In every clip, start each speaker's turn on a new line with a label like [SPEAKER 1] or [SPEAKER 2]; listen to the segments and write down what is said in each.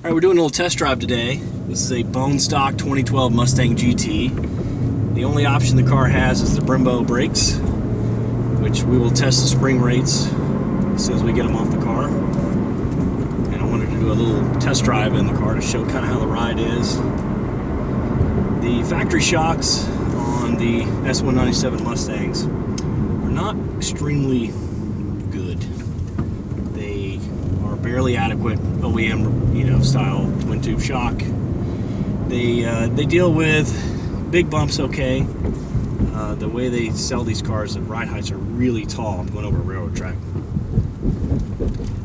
[SPEAKER 1] Alright, we're doing a little test drive today. This is a bone stock 2012 Mustang GT. The only option the car has is the Brembo brakes, which we will test the spring rates as soon as we get them off the car. And I wanted to do a little test drive in the car to show kind of how the ride is. The factory shocks on the S197 Mustangs are not extremely good. They are barely adequate OEM, style twin tube shock. They deal with big bumps okay. The way they sell these cars, the ride heights are really tall. I'm going over a railroad track.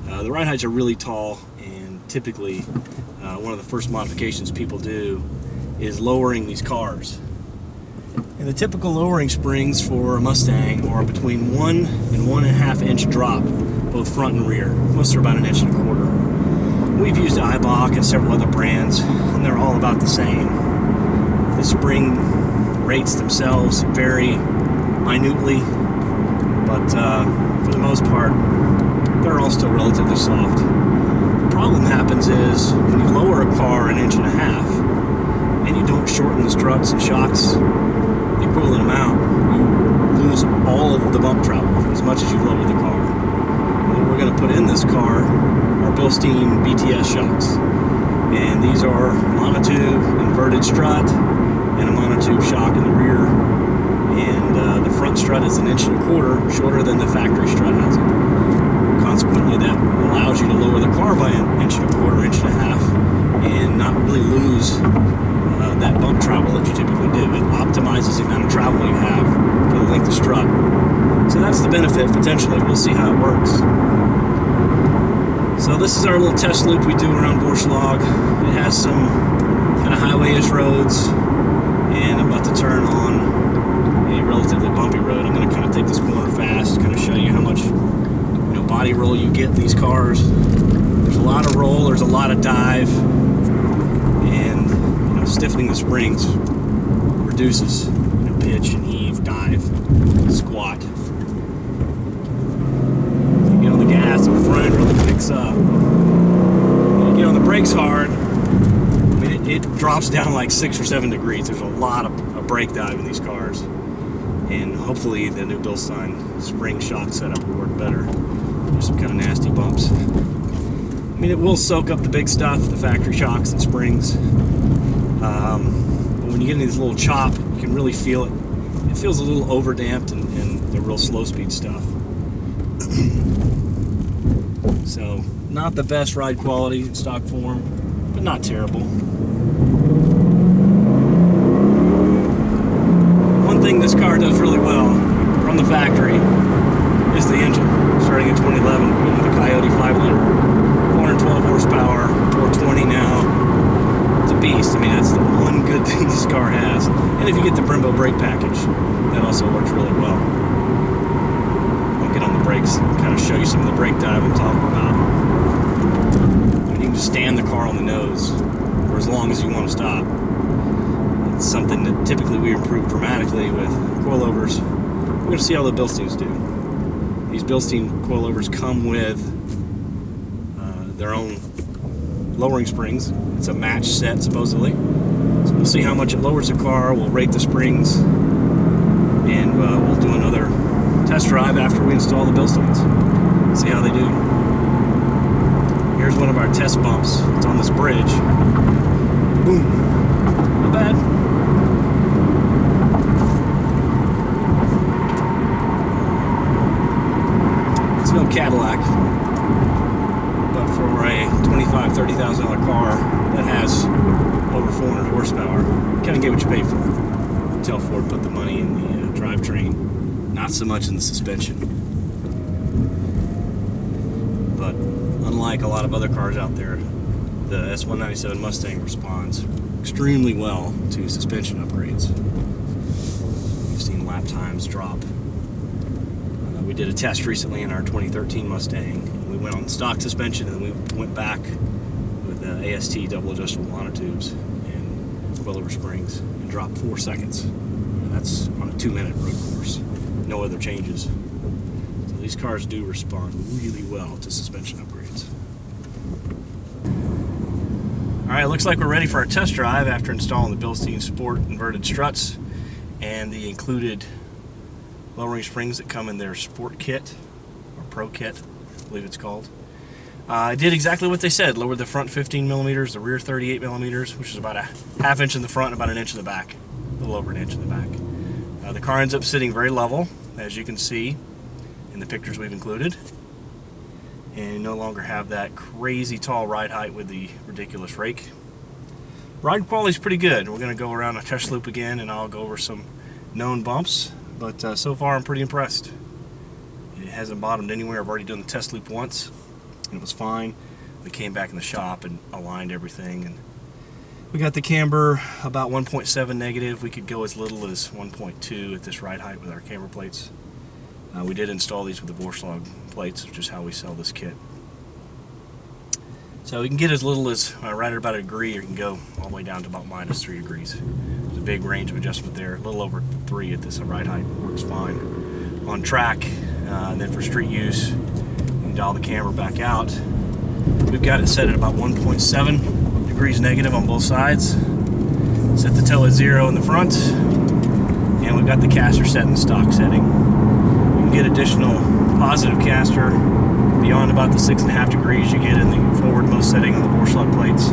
[SPEAKER 1] The ride heights are really tall, and typically one of the first modifications people do is lowering these cars. And the typical lowering springs for a Mustang are between 1 and 1.5 inch drop, both front and rear. Most are about 1.25 inches. We've used Eibach and several other brands, and they're all about the same. The spring rates themselves vary minutely, but for the most part, they're all still relatively soft. The problem happens is when you lower a car 1.5 inches and you don't shorten the struts and shocks the equivalent amount, you lose all of the bump travel as much as you lower the car. What we're going to put in this car are Bilstein BTS shocks, and these are monotube inverted strut and a monotube shock in the rear, and the front strut is 1.25 inches shorter than the factory strut has it. Consequently, that allows you to lower the car by 1.25 inches, 1.5 inches, and not really lose that bump travel that you typically do. It optimizes the amount of travel you have for the length of strut. So that's the benefit, potentially. We'll see how it works. So this is our little test loop we do around Vorshlag. It has some kind of highway-ish roads, and I'm about to turn on a relatively bumpy road. I'm going to kind of take this corner fast, kind of show you how much body roll you get in these cars. There's a lot of roll, there's a lot of dive, and stiffening the springs reduces pitch and heave, dive, squat. You get on the gas, the front really picks up. When you get on the brakes hard, it drops down like 6 or 7 degrees. There's a lot of brake dive in these cars, and hopefully the new Bilstein spring shock setup will work better. There's some kind of nasty bumps. It will soak up the big stuff, the factory shocks and springs. But when you get into this little chop, you can really feel it. It feels a little over-damped in the real slow-speed stuff. So, not the best ride quality in stock form, but not terrible. One thing this car does really well from the factory is the engine. Starting in 2011 with the Coyote 5-liter, 412 horsepower, 420 now. It's a beast. That's the one good thing this car has. And if you get the Brembo brake package, that also works really well. I'll get on the brakes and kind of show you some of the brake dive I'm talking about. You can just stand the car on the nose for as long as you want to stop. It's something that typically we improve dramatically with coilovers. We're going to see how the Bilsteins do. These Bilstein coilovers come with their own lowering springs. It's a match set, supposedly. So we'll see how much it lowers the car. We'll rate the springs, and we'll do another test drive after we install the Bilsteins. See how they do. Here's one of our test bumps. It's on this bridge. Boom. Not bad. No Cadillac, but for a $25,000, $30,000 car that has over 400 horsepower, you kind of get what you pay for. Until Ford put the money in the drivetrain, not so much in the suspension. But unlike a lot of other cars out there, the S197 Mustang responds extremely well to suspension upgrades. We've seen lap times drop. We did a test recently in our 2013 Mustang. We went on stock suspension, and then we went back with the AST double adjustable monotubes and coilover springs and dropped 4 seconds. That's on a 2-minute road course. No other changes. So these cars do respond really well to suspension upgrades. Alright, looks like we're ready for our test drive after installing the Bilstein Sport inverted struts and the included lowering springs that come in their Sport Kit, or Pro Kit, I believe it's called. I did exactly what they said, lowered the front 15 millimeters, the rear 38 millimeters, which is about a ½ inch in the front and about an inch in the back, a little over an inch in the back. The car ends up sitting very level, as you can see in the pictures we've included. And you no longer have that crazy tall ride height with the ridiculous rake. Ride quality is pretty good. We're going to go around a test loop again and I'll go over some known bumps, but so far I'm pretty impressed. It hasn't bottomed anywhere. I've already done the test loop once and it was fine. We came back in the shop and aligned everything, and we got the camber about 1.7 negative. We could go as little as 1.2 at this ride height with our camber plates. We did install these with the Vorshlag plates, which is how we sell this kit. So we can get as little as right at about 1 degree, or you can go all the way down to about -3 degrees. There's a big range of adjustment there. A little over 3 at this ride height works fine. On track, and then for street use, you can dial the camber back out. We've got it set at about 1.7 degrees negative on both sides. Set the toe at 0 in the front, and we've got the caster set in the stock setting. Get additional positive caster beyond about the 6.5 degrees you get in the forwardmost setting on the Vorshlag plates,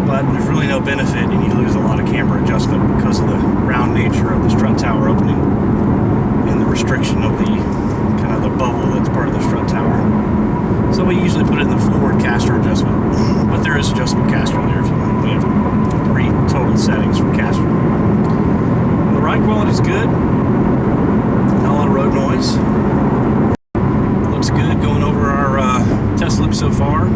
[SPEAKER 1] but there's really no benefit, and you lose a lot of camber adjustment because of the round nature of the strut tower opening and the restriction of the kind of the bubble that's part of the strut tower. So we usually put it in the forward caster adjustment, but there is adjustable caster there if you want. We have 3 total settings for caster. The ride quality is good. Not a lot of road noise. Looks good going over our test loop so far.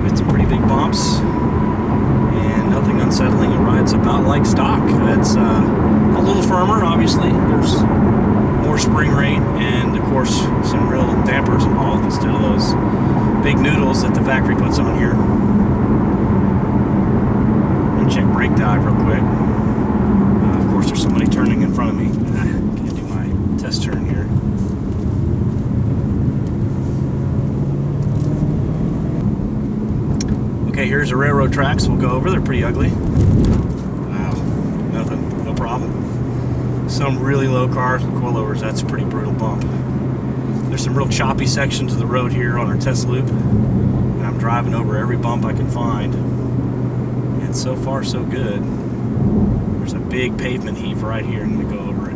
[SPEAKER 1] With some pretty big bumps and nothing unsettling. It rides about like stock. It's a little firmer, obviously. There's more spring rate and of course some real dampers involved instead of those big noodles that the factory puts on here. Let me check brake dive real quick. Of course there's somebody turning in front of me. Can't do my test turn here. Okay, here's the railroad tracks we'll go over. They're pretty ugly. Wow, nothing, no problem. Some really low cars with coilovers, that's a pretty brutal bump. There's some real choppy sections of the road here on our test loop, and I'm driving over every bump I can find, and so far so good. There's a big pavement heave right here. I'm going to go over it.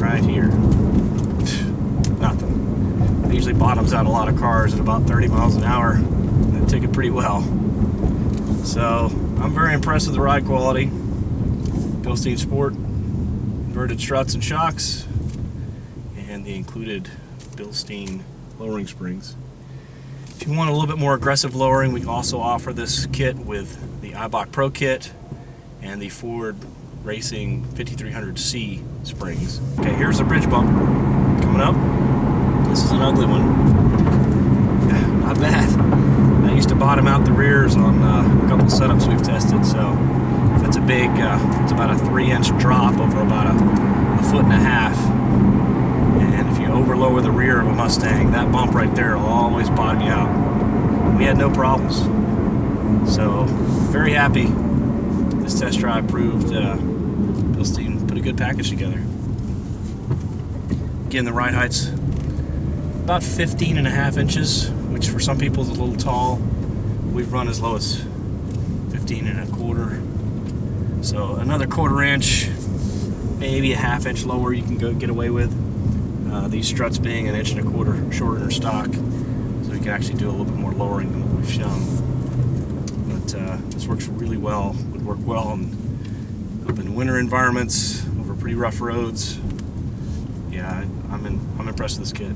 [SPEAKER 1] Right here. Nothing. It usually bottoms out a lot of cars at about 30 miles an hour, and it took it pretty well. So I'm very impressed with the ride quality. Bilstein Sport, inverted struts and shocks, and the included Bilstein lowering springs. If you want a little bit more aggressive lowering, we also offer this kit with the iBock Pro Kit and the Ford Racing 5300C springs. Okay, here's the bridge bump coming up. This is an ugly one. Not bad. I used to bottom out the rears on a couple setups we've tested, so that's a big, it's about a 3-inch drop over about a 1.5 feet. And if you overlower the rear of a Mustang, that bump right there will always bottom you out. We had no problems. So, very happy. This test drive proved Bilstein put a good package together. Again, the ride height's about 15.5 inches, which for some people is a little tall. We've run as low as 15.25. So another 1/4 inch, maybe a ½ inch lower you can go get away with. These struts being 1.25 inches shorter than stock, so we can actually do a little bit more lowering than what we've shown. But this works really well. Would work well up in winter environments, over pretty rough roads. Yeah, I'm impressed with this kit.